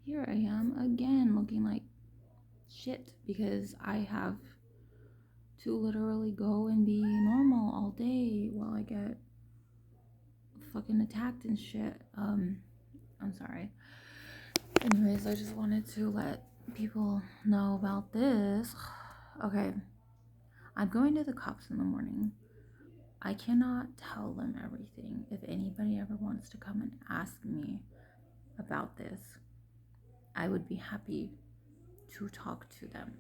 here I am again looking like shit because I have to literally go and be normal all day while I get fucking attacked and shit. I'm sorry. Anyways, I just wanted to let people know about this. Okay, I'm going to the cops in the morning. I cannot tell them everything. If anybody ever wants to come and ask me about this, I would be happy to talk to them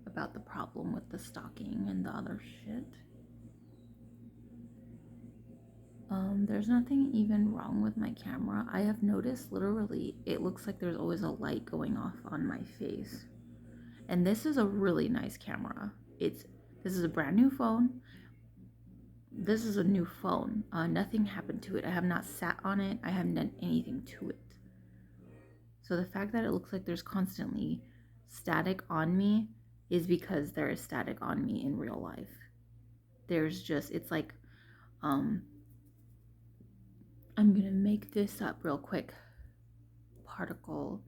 about the problem with the stalking and the other shit. There's nothing even wrong with my camera. I have noticed literally it looks like there's always a light going off on my face. And this is a really nice camera. This is a brand new phone. This is a new phone. Nothing happened to it. I have not sat on it. I haven't done anything to it. So the fact that it looks like there's constantly static on me is because there is static on me in real life. It's like, I'm gonna make this up real quick. Particle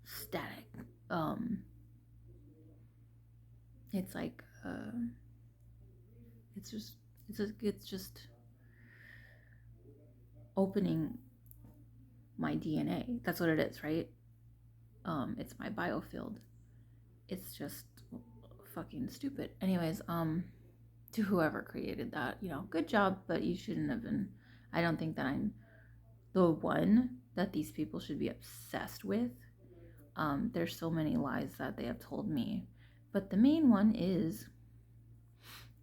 static. It's like, it's just opening my DNA. That's what it is, right? It's my biofield. It's just fucking stupid. Anyways, to whoever created that, good job, but you shouldn't have been. I don't think that I'm the one that these people should be obsessed with. There's so many lies that they have told me, but the main one is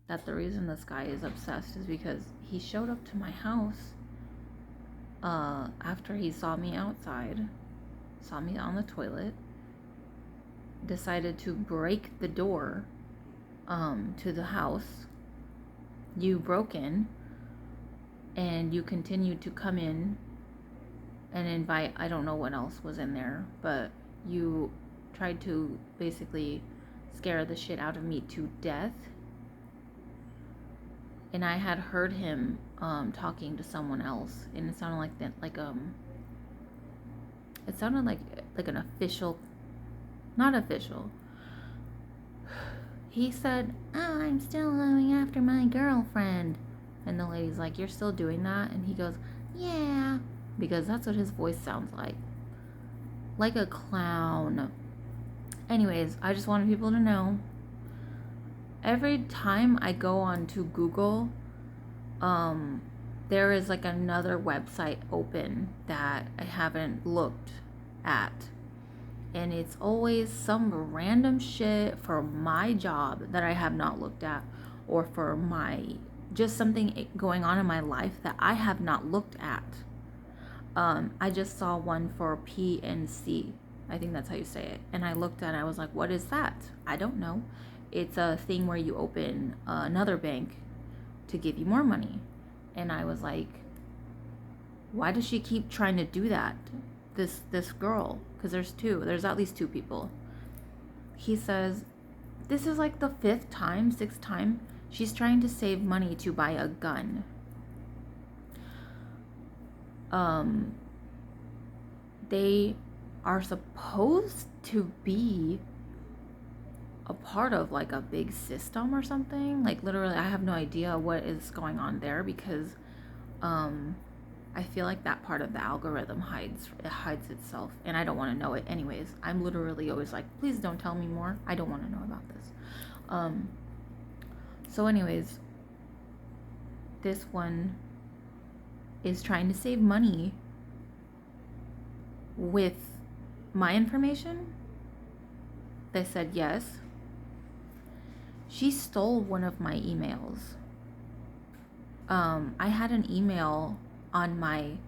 that the reason this guy is obsessed is because he showed up to my house after he saw me outside, saw me on the toilet, decided to break the door to the house. You broke in and you continued to come in and invite, I don't know what else was in there, but you tried to basically scare the shit out of me to death. And I had heard him talking to someone else, and it sounded like that, it sounded like an official, not official. He said, "Oh, I'm still going after my girlfriend," and the lady's like, "You're still doing that?" And he goes, "Yeah," because that's what his voice sounds like a clown. Anyways, I just wanted people to know. Every time I go on to Google, there is like another website open that I haven't looked at. And it's always some random shit for my job that I have not looked at, or for just something going on in my life that I have not looked at. I just saw one for PNC. I think that's how you say it. And I looked at it, I was like, what is that? I don't know. It's a thing where you open another bank to give you more money. And I was like, why does she keep trying to do that? This girl, because there's at least two people. He says, this is like the sixth time she's trying to save money to buy a gun. They are supposed to be a part of like a big system or something. Like literally, I have no idea what is going on there, because I feel like that part of the algorithm hides itself, and I don't want to know it. Anyways, I'm literally always like, please don't tell me more. I don't want to know about this. So anyways, this one is trying to save money with my information. They said yes. She stole one of my emails. I had an email on my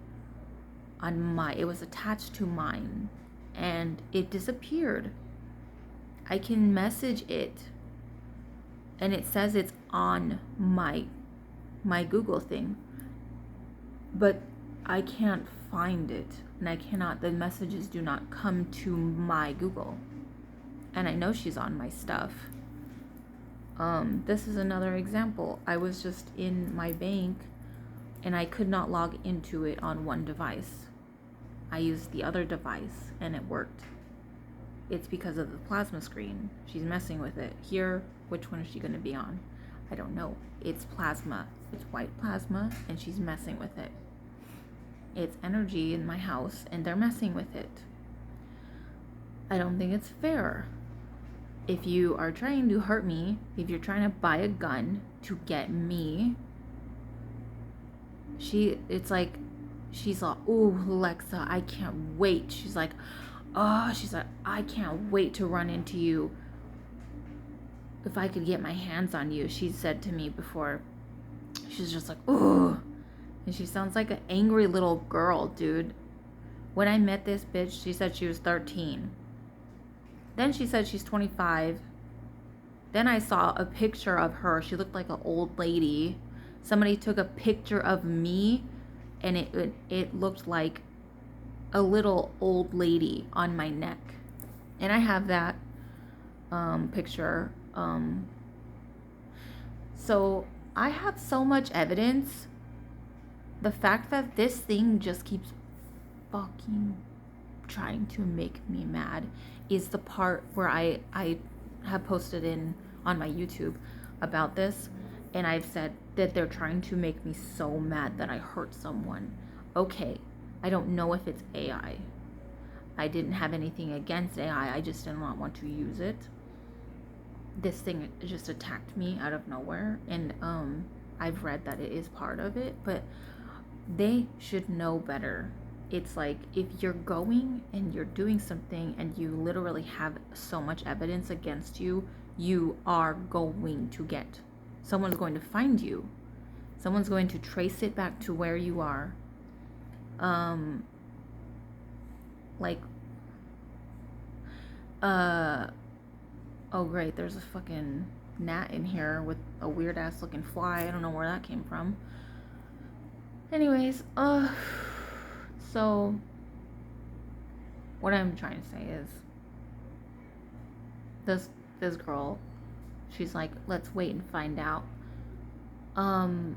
it was attached to mine, and it disappeared. I can message it, and it says it's on my Google thing, but I can't find it, and the messages do not come to my Google, and I know she's on my stuff. This is another example. I was just in my bank and I could not log into it on one device. I used the other device and it worked. It's because of the plasma screen. She's messing with it. Here, which one is she going to be on? I don't know. It's plasma. It's white plasma, and she's messing with it. It's energy in my house, and they're messing with it. I don't think it's fair. If you are trying to hurt me, if you're trying to buy a gun to get me, it's like, she's like, ooh, Alexa, I can't wait. She's like, I can't wait to run into you. If I could get my hands on you, she said to me before. She's just like, ooh. And she sounds like an angry little girl, dude. When I met this bitch, she said she was 13. Then she said she's 25. Then I saw a picture of her. She looked like an old lady. Somebody took a picture of me, and it looked like a little old lady on my neck. And I have that picture. So I have so much evidence. The fact that this thing just keeps fucking trying to make me mad is the part where I have posted on my YouTube about this, and I've said that they're trying to make me so mad that I hurt someone. Okay, I don't know if it's AI. I didn't have anything against AI. I just did not want to use it. This thing just attacked me out of nowhere, and I've read that it is part of it, but they should know better. It's like, if you're going and you're doing something and you literally have so much evidence against you, you are going to get, someone's going to find you. Someone's going to trace it back to where you are. Oh great, there's a fucking gnat in here with a weird ass looking fly. I don't know where that came from. Anyways, so what I'm trying to say is, this girl, she's like, let's wait and find out. I'm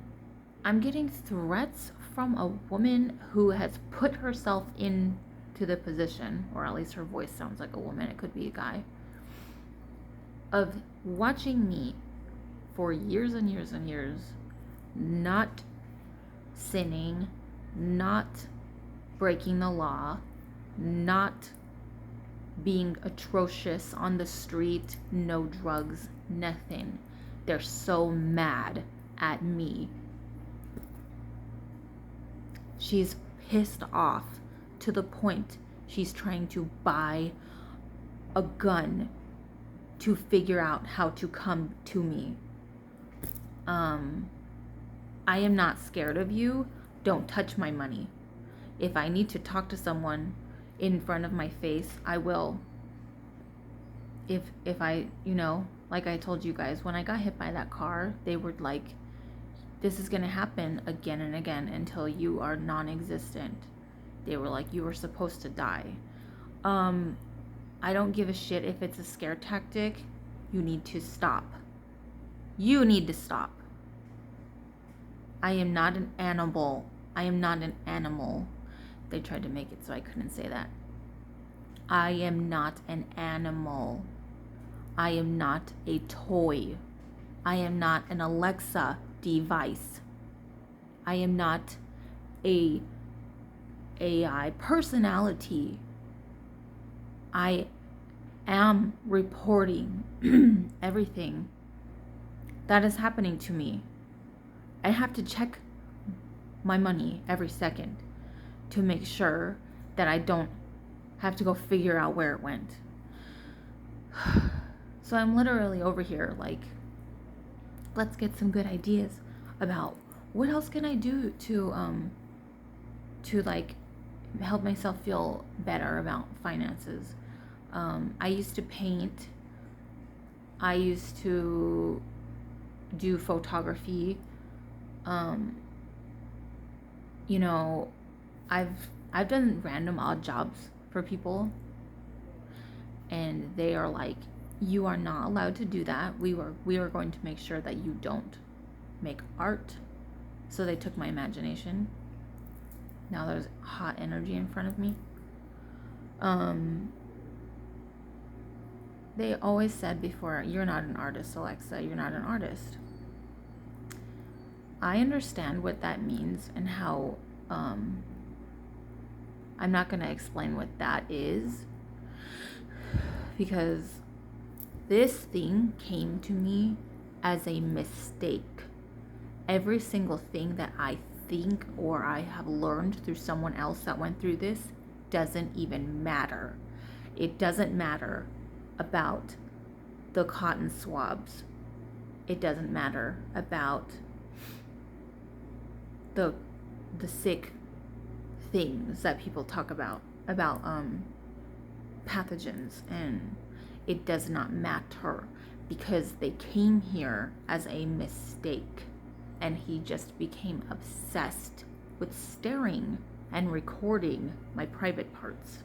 getting threats from a woman who has put herself into the position, or at least her voice sounds like a woman, it could be a guy, of watching me for years and years and years, not sinning, not breaking the law, not being atrocious on the street, no drugs, nothing. They're so mad at me. She's pissed off to the point she's trying to buy a gun to figure out how to come to me. I am not scared of you. Don't touch my money. If I need to talk to someone in front of my face, I will. If I, like I told you guys, when I got hit by that car, they were like, this is gonna happen again and again until you are non-existent. They were like, you were supposed to die. I don't give a shit if it's a scare tactic. You need to stop. You need to stop. I am not an animal. I am not an animal. They tried to make it so I couldn't say that. I am not an animal. I am not a toy. I am not an Alexa device. I am not a AI personality. I am reporting everything that is happening to me. I have to check my money every second to make sure that I don't have to go figure out where it went. So I'm literally over here like, let's get some good ideas about what else can I do to like help myself feel better about finances. I used to paint. I used to do photography. I've done random odd jobs for people, and they are like, you are not allowed to do that. We are going to make sure that you don't make art. So they took my imagination. Now there's hot energy in front of me. They always said before, you're not an artist, Alexa, you're not an artist. I understand what that means and how, I'm not going to explain what that is, because this thing came to me as a mistake. Every single thing that I think or I have learned through someone else that went through this doesn't even matter. It doesn't matter about the cotton swabs. It doesn't matter about the sick things that people talk about pathogens, and it does not matter because they came here as a mistake, and he just became obsessed with staring and recording my private parts.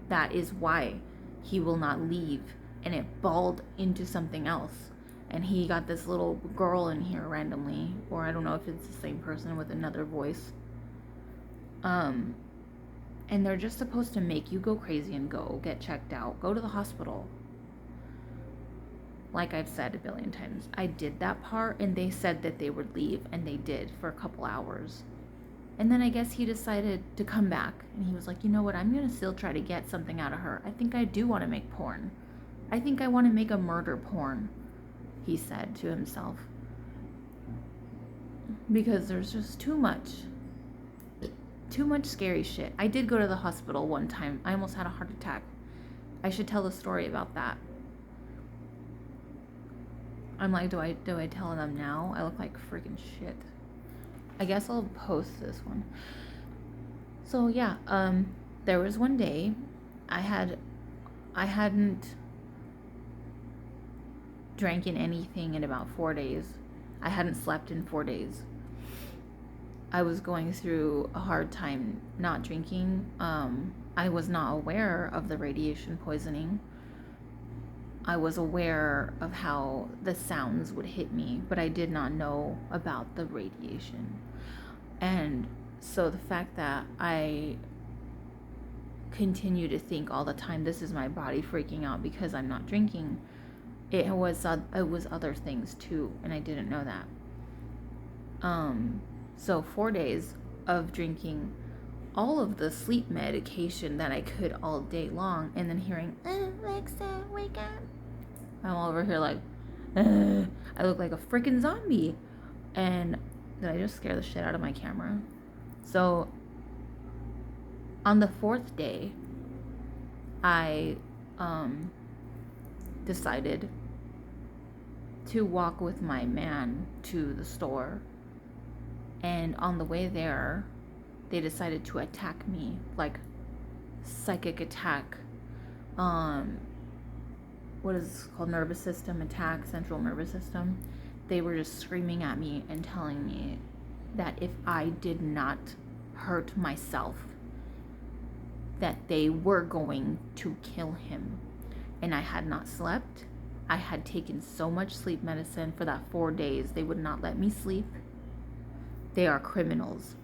That is why he will not leave, and it balled into something else. And he got this little girl in here randomly, or I don't know if it's the same person with another voice. And they're just supposed to make you go crazy and go get checked out, go to the hospital. Like I've said a billion times, I did that part, and they said that they would leave, and they did for a couple hours. And then I guess he decided to come back, and he was like, you know what, I'm gonna still try to get something out of her. I think I do want to make porn. I think I want to make a murder porn, he said to himself. Because there's just too much scary shit. I did go to the hospital one time. I almost had a heart attack. I should tell the story about that. I'm like, do I tell them now? I look like freaking shit. I guess I'll post this one. So yeah, there was one day I hadn't drank in anything in about 4 days. I hadn't slept in 4 days. I was going through a hard time not drinking. I was not aware of the radiation poisoning. I was aware of how the sounds would hit me, but I did not know about the radiation. And so the fact that I continue to think all the time, this is my body freaking out because I'm not drinking, it was other things too, and I didn't know that. So 4 days of drinking all of the sleep medication that I could all day long, and then hearing, Alexa, wake up. I'm all over here like, I look like a freaking zombie. And did I just scare the shit out of my camera? So on the 4th day, I decided to walk with my man to the store. And on the way there, they decided to attack me, like psychic attack. What is called nervous system attack, central nervous system. They were just screaming at me and telling me that if I did not hurt myself, that they were going to kill him. And I had not slept. I had taken so much sleep medicine for that 4 days. They would not let me sleep. They are criminals.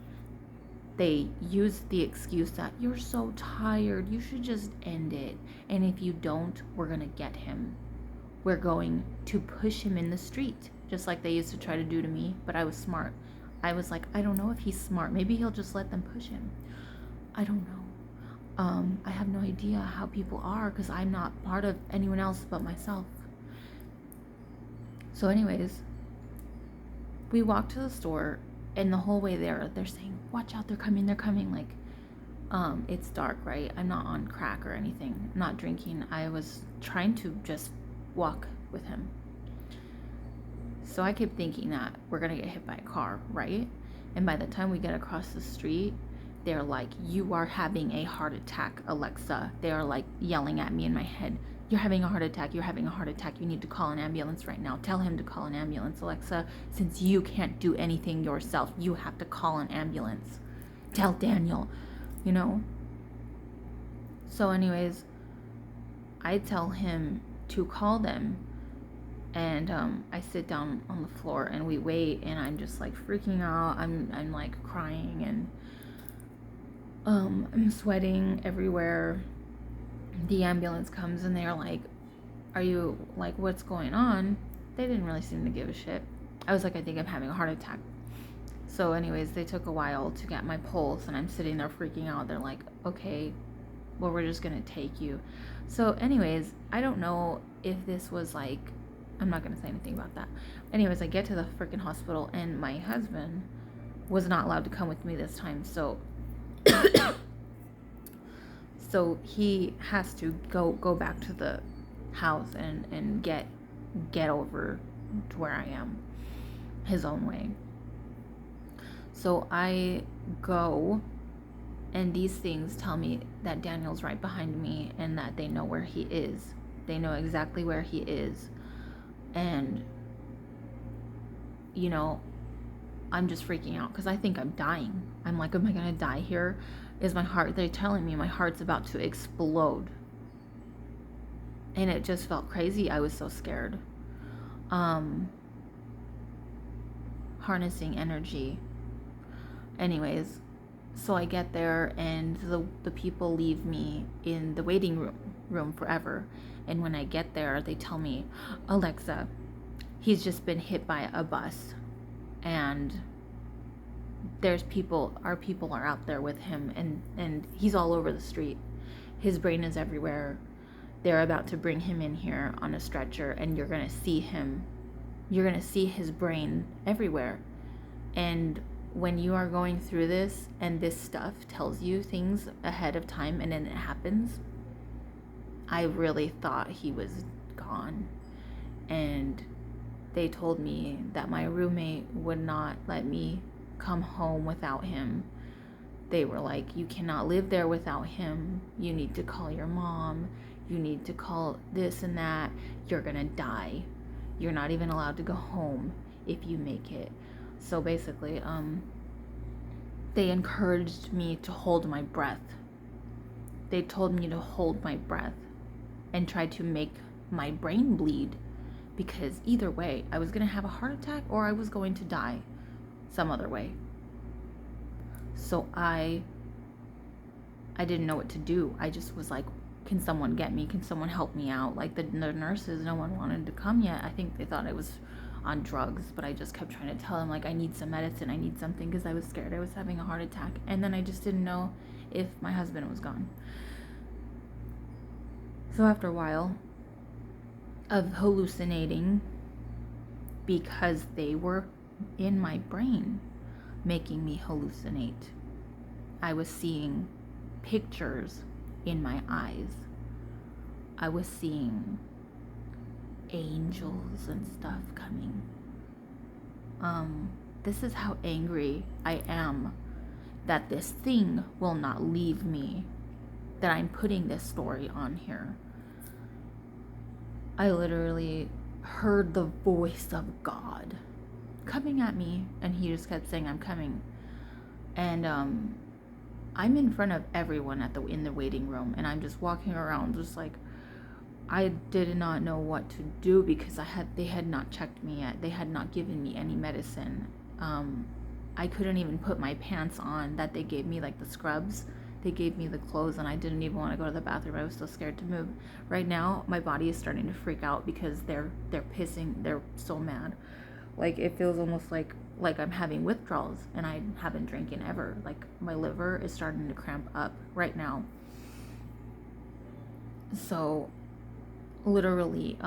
They use the excuse that you're so tired, you should just end it. And if you don't, we're going to get him. We're going to push him in the street, just like they used to try to do to me. But I was smart. I was like, I don't know if he's smart. Maybe he'll just let them push him. I don't know. I have no idea how people are, because I'm not part of anyone else but myself. So anyways, we walked to the store, and the whole way there, they're saying, watch out, they're coming. Like, it's dark, right? I'm not on crack or anything. I'm not drinking. I was trying to just walk with him. So I kept thinking that we're going to get hit by a car, right? And by the time we get across the street, they're like, you are having a heart attack, Alexa. They are like yelling at me in my head. You're having a heart attack. You're having a heart attack. You need to call an ambulance right now. Tell him to call an ambulance, Alexa. Since you can't do anything yourself, you have to call an ambulance. Tell Daniel, you know? So anyways, I tell him to call them. And I sit down on the floor and we wait, and I'm just like freaking out. I'm like crying, and I'm sweating everywhere. The ambulance comes and they're like, "Are you like, what's going on?" They didn't really seem to give a shit. I was like, "I think I'm having a heart attack." So anyways, they took a while to get my pulse, and I'm sitting there freaking out. They're like, "Okay, well, we're just gonna take you." So anyways, I don't know if this was like, I'm not gonna say anything about that. Anyways, I get to the freaking hospital, and my husband was not allowed to come with me this time. So so he has to go back to the house and get over to where I am his own way. So I go, and these things tell me that Daniel's right behind me and that they know where he is. They know exactly where he is. And, you know, I'm just freaking out because I think I'm dying. I'm like, am I going to die here? Is my heart, they're telling me my heart's about to explode. And it just felt crazy. I was so scared. Harnessing energy. Anyways, so I get there, and the people leave me in the waiting room forever. And when I get there, they tell me, "Alexa, he's just been hit by a bus, and there's our people are out there with him, and he's all over the street. His brain is everywhere. They're about to bring him in here on a stretcher, and you're gonna see him. You're gonna see his brain everywhere. And when you are going through this, and this stuff tells you things ahead of time, and then it happens," I really thought he was gone. And they told me that my roommate would not let me come home without him. They were like, "You cannot live there without him. You need to call your mom. You need to call this and that. You're gonna die. You're not even allowed to go home if you make it." So basically, they encouraged me to hold my breath. They told me to hold my breath and try to make my brain bleed, because either way, I was going to have a heart attack or I was going to die some other way. So I didn't know what to do. I just was like, can someone get me? Can someone help me out? Like the nurses, no one wanted to come yet. I think they thought I was on drugs, but I just kept trying to tell them, like, I need some medicine, I need something, because I was scared I was having a heart attack. And then I just didn't know if my husband was gone. So after a while of hallucinating, because they were in my brain making me hallucinate, I was seeing pictures in my eyes. I was seeing angels and stuff coming. This is how angry I am that this thing will not leave me, that I'm putting this story on here. I literally heard the voice of God coming at me, and he just kept saying, "I'm coming." And I'm in front of everyone in the waiting room, and I'm just walking around just like, I did not know what to do, because they had not checked me yet. They had not given me any medicine. I couldn't even put my pants on that they gave me, like the scrubs. They gave me the clothes, and I didn't even want to go to the bathroom. I was so scared to move. Right now, my body is starting to freak out because they're pissing. They're so mad. Like, it feels almost like I'm having withdrawals, and I haven't drinking ever. Like, my liver is starting to cramp up right now. So literally,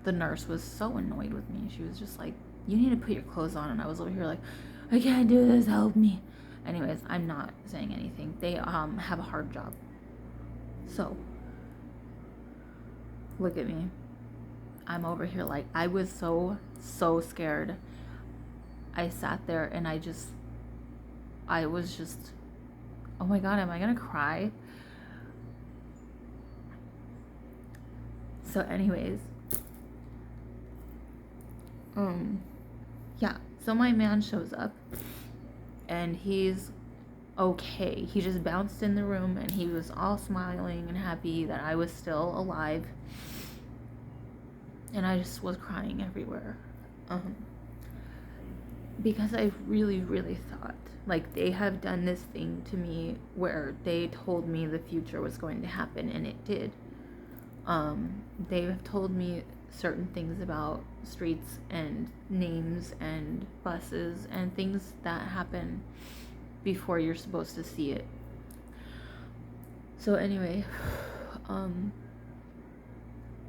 the nurse was so annoyed with me. She was just like, "You need to put your clothes on." And I was over here like, "I can't do this, help me." Anyways, I'm not saying anything. They have a hard job. So look at me. I'm over here like, I was so scared. I sat there and I was just, oh my God, am I gonna cry? So anyways, yeah, so my man shows up, and he's okay. He just bounced in the room, and he was all smiling and happy that I was still alive. And I just was crying everywhere. Because I really, really thought, like, they have done this thing to me where they told me the future was going to happen, and it did. They have told me certain things about streets and names and buses and things that happen before you're supposed to see it. So anyway,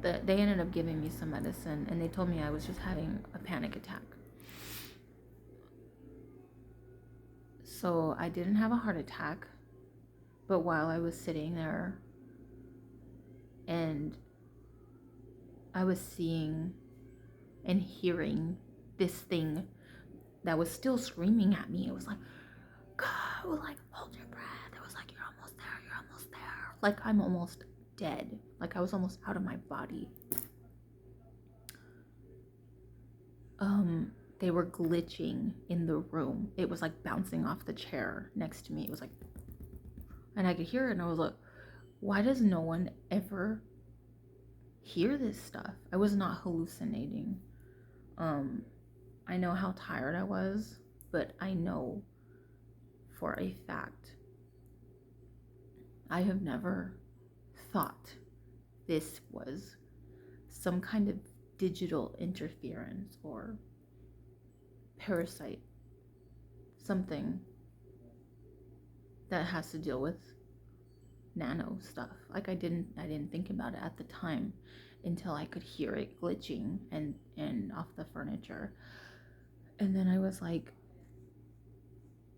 they ended up giving me some medicine, and they told me I was just having a panic attack. So I didn't have a heart attack, but while I was sitting there and I was seeing and hearing this thing that was still screaming at me, it was like, God, it was like, hold your breath. It was like, you're almost there, you're almost there. Like, I'm almost dead. Like, I was almost out of my body. They were glitching in the room. It was like bouncing off the chair next to me. It was like, and I could hear it, and I was like, why does no one ever hear this stuff? I was not hallucinating. I know how tired I was, but I know for a fact I have never thought this was some kind of digital interference or parasite, something that has to deal with nano stuff. Like, I didn't think about it at the time until I could hear it glitching and off the furniture. And then I was like,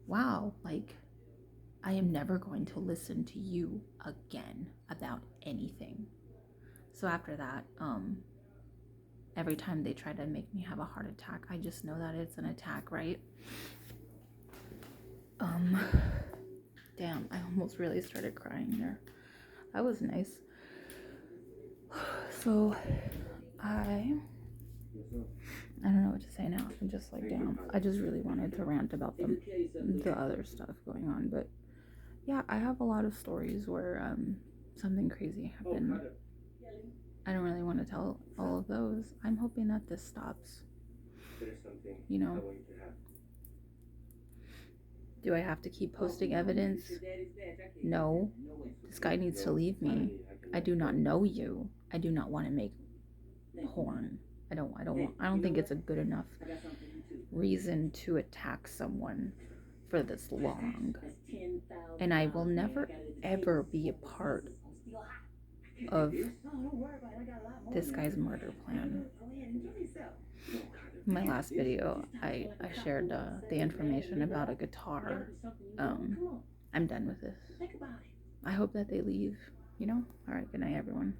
wow, like, I am never going to listen to you again about anything. So after that, every time they try to make me have a heart attack, I just know that it's an attack, right? Damn, I almost really started crying there. That was nice. So I don't know what to say now. I'm just like, damn. I just really wanted to rant about the other stuff going on, but yeah, I have a lot of stories where something crazy happened. I don't really want to tell all of those. I'm hoping that this stops. You know, do I have to keep posting evidence? No. This guy needs to leave me. I do not know you. I do not want to make porn. I don't think it's a good enough reason to attack someone for this long. And I will never ever be a part of this guy's murder plan. In my last video, I shared the information about a guitar. I'm done with this. I hope that they leave, you know? All right, good night, everyone.